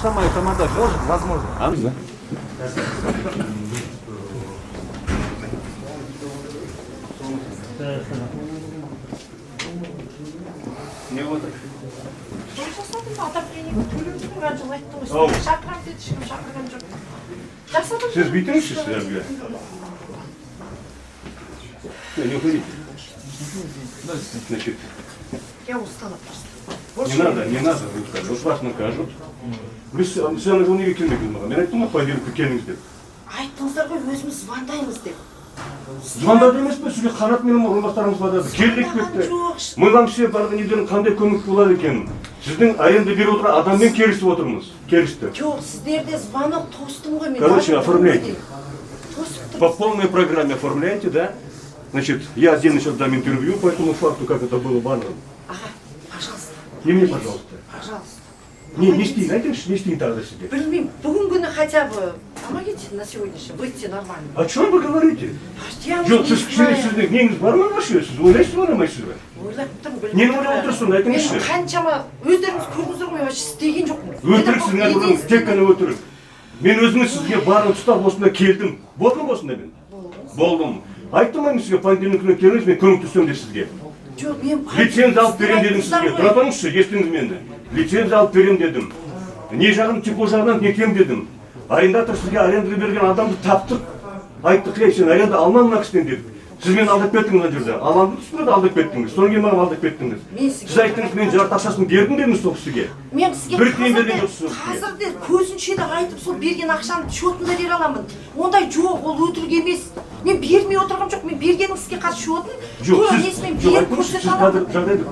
Сама эта модель может, возможно. А? Да. Не вот. Siz bitirmişsiniz ya. Не уходите. Значит, Я устала просто. не надо, вот вас накажут. Вы сені жол неге келмедіңіз маған? Мен айттым ғой, понедельникке келіңіз деп. Айттыңыздар ғой, өзіміз звондаймыз деп. Звондады емес пе, сізге қанат менің орынбасарыңыз звондады. Келдік кетті. Мынам все барлық неден қандай көмек болады екен. Сіздің аренда беріп отырған адаммен келісіп отырмыз. Келісті. Жоқ, сіздерде звонок тостым ғой мен. Короче, оформляйте. По полной программе оформляйте, да? Значит, я отдельно сейчас дам интервью по этому факту, как это было банным. Ага, пожалуйста. И мне, пожалуйста. Пожалуйста. Не стень, знаете, не стень тогда себе. Білмеймін, бүгін күні хотя бы, помогите на сегодняшний, выйти нормально. О чем вы говорите? Я Жоқ, уже сіз не знаю. сіздің неңіз бар ма вообще? Сіз ойлайсыз ба, ойламайсыз ба? Ойлап тұрмын, Нені ойлап отырсың, айтыңызшы. мен қаншама, өздеріңіз көрдіңіздер ғой, вообще істеген жоқпын. Өтірік сіз не бұрын, тек қана өтірік. Мен өзіміз сізге барын ұстап осында келдім. Болдым осында мен? Болдым. Айттым мен сізге, понедельник күні келіңіз, мен көмектесемін де сізге. Жоқ, мен... Лицензия алып берем дедім сізге. Тұра тұрыңызшы, естіңіз мені. Лицензия алып берем дедім. Не жағын, тепло жағынан нетем дедім. Арендатор сізге арендаға берген адамды таптық. Айттық, сен аренда алма мына кісіден дедік. Сіз мені алдап кеттіңіз ана жерде. Аламды түсінеді алдап кеттіңіз. Содан кейін маған алдап кеттіңіз. Сіз айттыңыз, мен жарты ақшасын бердім дедіңіз сол кісіге. Мен сізге бір тиын берген жоқсыз. қазірде көзінше де айтып сол берген ақшаны счетында бере аламын. Ондай жоқ, ол өтірік емес. Мен бермей отырғам жоқ, мен бергенім сізге қазір счетін. Жоқ, сіз айтыңызшы, сіз қазір жағдайды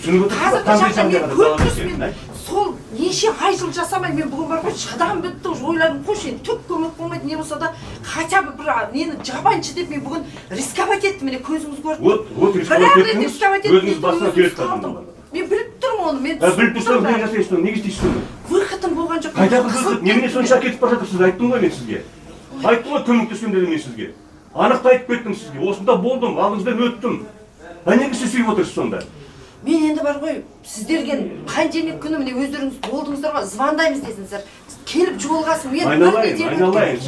түсініп отырсыз. Қазіргі жағдай мен көріп сол неше ай жыл жасамай мен бүгін бар ғой шыдам бітті уже ойладым қойшы енді түк көмек болмайды не болса да хотя бы бір нені жабайыншы деп мен бүгін рисковать еттім міне көзіңіз көріп вот рисковать еттіңіз, өзіңіз басына келіп қалдым. мен біліп тұрмын оны мен біліп тұрсаңыз не жасайсыз оны, неге істейсіз оны? выходым болған жоқ Қайдағы выход? Немене сонша кетіп бара жатырсыз, айттым ғой мен сізге. Айттым ғой көмектесемін дедім мен сізге. Анық айтып кеттім сізге, осында болдым, алдыңыздан өттім. А неге сіз сөйтіп отырсыз сонда? мен енді бар ғой сіздерге понедельник күні міне өздеріңіз болдыңыздар ғой звондаймыз десіңіздер келіп жолығасың мен айналайын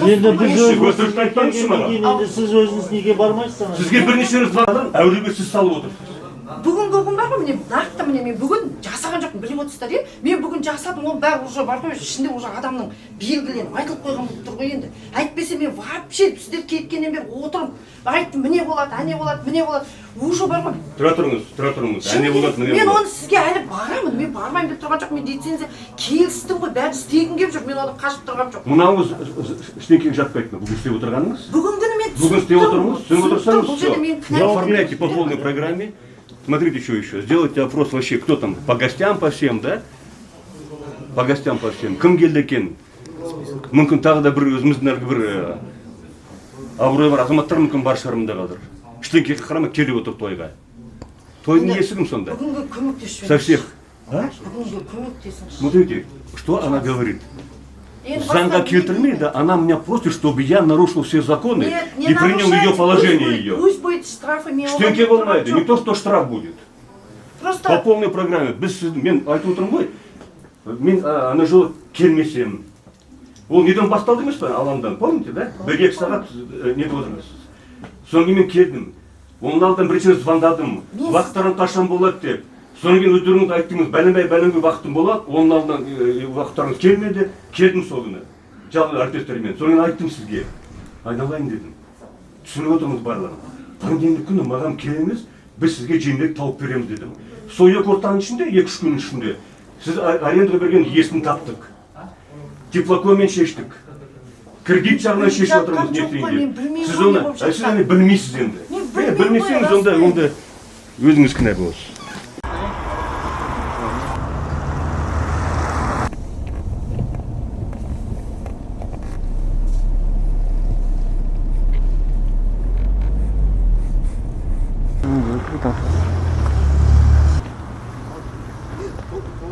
енді біз өтірікті айтпаңызшы маған. енді сіз өзіңіз неге бармайсыз ана Сізге бірнеше рет звондадым, әуреге сіз салып отырсыз. бүгінгі күн бар ғой міне нақты міне мен бүгін жасаған жоқпын біліп отырсыздар иә мен бүгін жасадым ол бәрі уже бар ғой ішінде уже адамның белгіленіп айтылып қойған болып тұр ғой енді әйтпесе мен вообще сіздер кеткеннен бері отырып айттым міне болады әне болады міне болады уже бар ғой Тұра тұрыңыз, әне болады, міне мен болады. оны сізге әлі барамын мен бармайын деп тұрған жоқ мен лицензия келістім ғой бәрі істегім келіп жүр мен оны қашып тұрғам жоқ Мынауыңыз ештеңеге жатпайды ма? Бүгін істеп отырғаныңыз? бүгін күні мен Бүгін істеп отырмыз, түсініп отырсаңыз, бұл жерде мен кінәлі оформляйте по полной программе. Смотрите, что еще. Сделайте опрос вообще, кто там, по гостям по всем, да? По гостям по всем. Кім келді екен? Мүмкін тағы да бір өзіміздің әлгі бір абыройы бар азаматтар мүмкін бар шығармында қазір. Ештеңеге қарамай келіп отыр тойға. Тойдың иесі кім сонда? бүгінгі көмектесші Со всех. А? бүгінгі көмектесіңізші Смотрите, что она говорит. Заңға келтірмейді, она меня просит, чтобы я нарушил все законы и принял ее положение ее. Пусть будет штрафы, мен Ештеңке болмайды, не то, что штраф будет. По просто полной программе. Мен айтып отырмын ғой, мен ана жолы келмесем. Ол неден басталды емес пе, алаңдан, помните, да? 1-2 сағат нетіп отырмыз. Содан кейін мен келдім. Оның алдынан бірінші рет звондадым. Уақыттарың қашан болады деп. Содан кейін өздеріңіз айттыңыз, бәленбай уақытым болады. Оның алдынан уақыттарыңыз келмеді. Келдім сол күні. Жалғыз артистермен. Содан кейін айттым сізге. Айналайын дедім. Түсініп отырмыз барлығын. Понедельник күні маған келіңіз, біз сізге жеңілдік тауып береміз дедім. Сол екі ортаның ішінде, 2-3 күннің ішінде сіз арендаға берген иесін таптық. Теплокоймен шештік. Кредит жағынан шешіп отырмыз нетейінде. Сіз оны білмейсіз енді. Білмесеңіз онда өзіңіз кінә боласыз.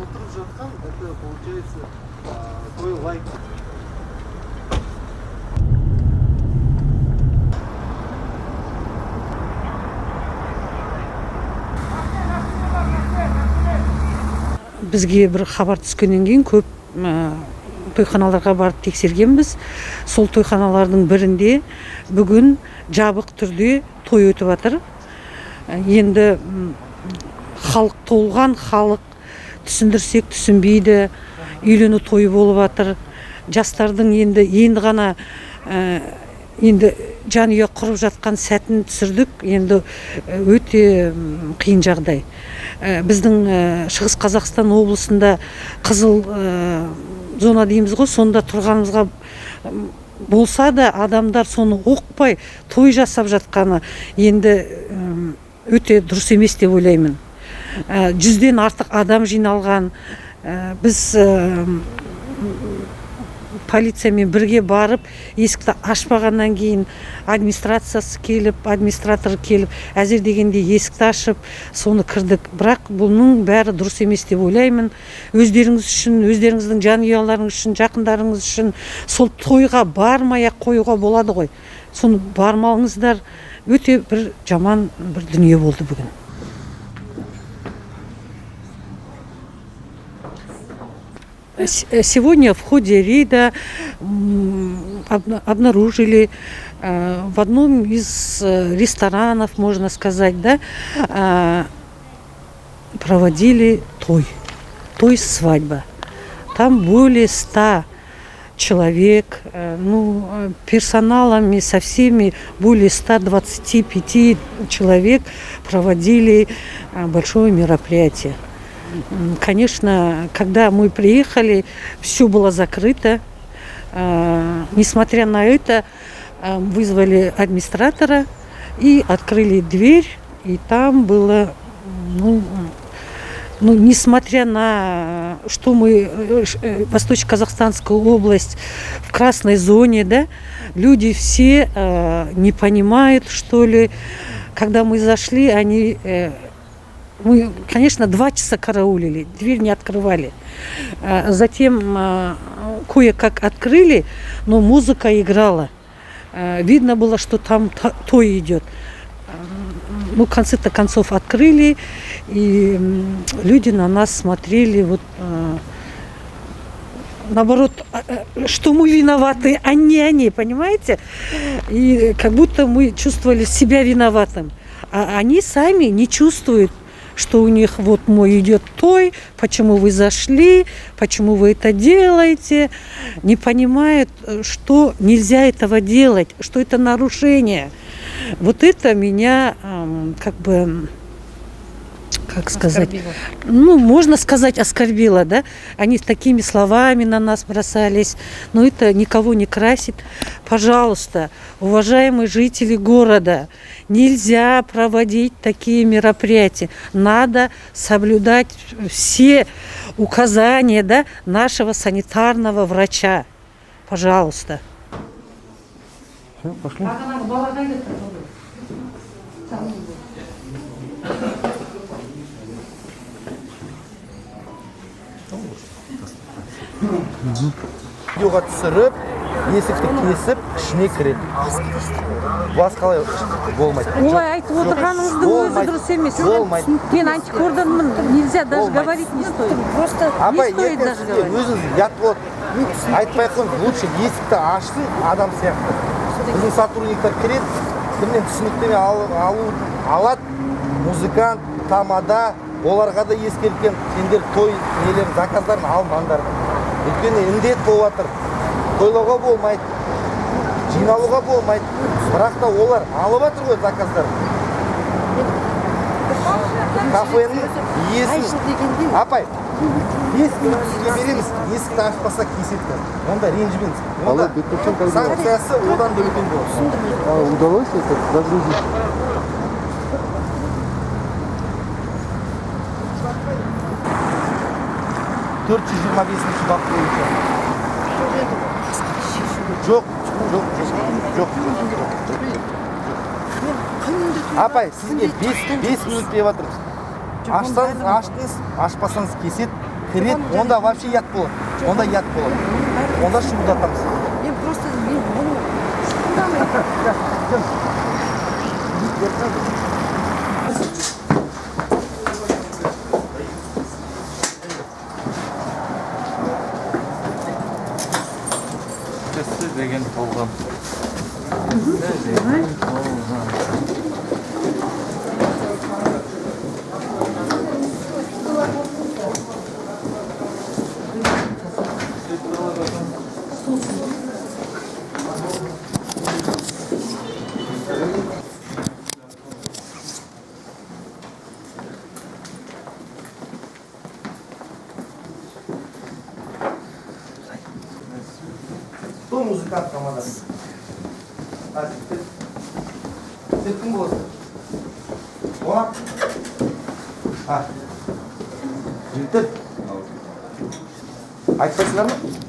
отырып жатқан, это получается той лайк. Бізге бір хабар түскеннен кейін көп тойханаларға барып тексергенбіз. Сол тойханалардың бірінде бүгін жабық түрде той өтіп жатыр. Енді халық толған, халық түсіндірсек түсінбейді, үйлену тойы болып жатыр. Жастардың енді ғана енді жанұя құрып жатқан сәтін түсірдік. Енді өте қиын жағдай. Біздің Шығыс Қазақстан облысында қызыл зона дейміз ғой, сонда тұрғанымызға болса да адамдар соны оқпай той жасап жатқаны енді өте дұрыс емес деп ойлаймын. 100-ден артық адам жиналған. Біз полициямен бірге барып, есікті ашпағаннан кейін администратор келіп, әзір дегенде есікті ашып, соны кірдік. Бірақ бұның бәрі дұрыс емес деп ойлаймын. Өздеріңіз үшін, өздеріңіздің жанұяларыңыз үшін, жақындарыңыз үшін сол тойға бармай-ақ қоюға болады ғой. Соны бармаңыздар. Өте бір жаман бір дүние болды бүгін. Сегодня в ходе рейда обнаружили в одном из ресторанов, можно сказать, да, проводили свадьба. Там более 100 человек, персоналами со всеми более 125 человек проводили большое мероприятие. Конечно, когда мы приехали, все было закрыто. Несмотря на это, вызвали администратора и открыли дверь. И там было, несмотря на что мы, Восточно-Казахстанская область, в красной зоне, да, люди все не понимают, что ли. Когда мы зашли, мы, конечно, 2 часа караулили, дверь не открывали. Затем кое-как открыли, но музыка играла. Видно было, что там той идет. В конце-то концов открыли, и люди на нас смотрели, наоборот, что мы виноваты, а не они, понимаете? И как будто мы чувствовали себя виноватым. А они сами не чувствуют, что у них мой идет той, почему вы зашли, почему вы это делаете, не понимают, что нельзя этого делать, что это нарушение. Это меня как сказать, можно сказать, оскорбило, да? Они такими словами на нас бросались, но это никого не красит. Пожалуйста, уважаемые жители города, нельзя проводить такие мероприятия. Надо соблюдать все указания, да, нашего санитарного врача. Пожалуйста. Все, пошли. Видеоға түсіріп, есікті кесіп, ішіне кіреді. Басқалай болмайды. Олай айтып отырғаныңыздың өзі дұрыс емес. Болмайды. Мен антикордонмын, нельзя даже говорить не стоит. Просто не стоит даже говорить. Өзіңіз ұят болады. Айтпай қойыңыз, лучше есікті ашсын, адам сияқты. Біздің сотрудниктар кіреді, кімнен түсініктеме алады, музыкант, тамада, оларға да ескерткен, сендер той нелер заказдарын алмаңдар. Өйткені індет болып жатыр. Тойлауға болмайды, жиналуға болмайды. Бірақ та олар алып жатыр ғой заказдар. Кафенің иесін, апай, есікті сізге береміз, есікті ашпаса кеседі. Онда ренжімеңіз. Онда санкциясы одан да өтен болады. Удалось это загрузить? Bak boyunca. Жоқ. Апай, сізге 5 минут беріп жатырмыз. Ашсаңыз, аштыңыз, ашпасаңыз кеседі. кіреді, онда вообще ят болады. Онда ят болады. Онда шуылдатамыз. мен просто мен бұны шыққандамын. Деген толған. Кто музыкант командасы? Сен кім боласың? Ола? Жігіттер? Айтпайсыңдар ма?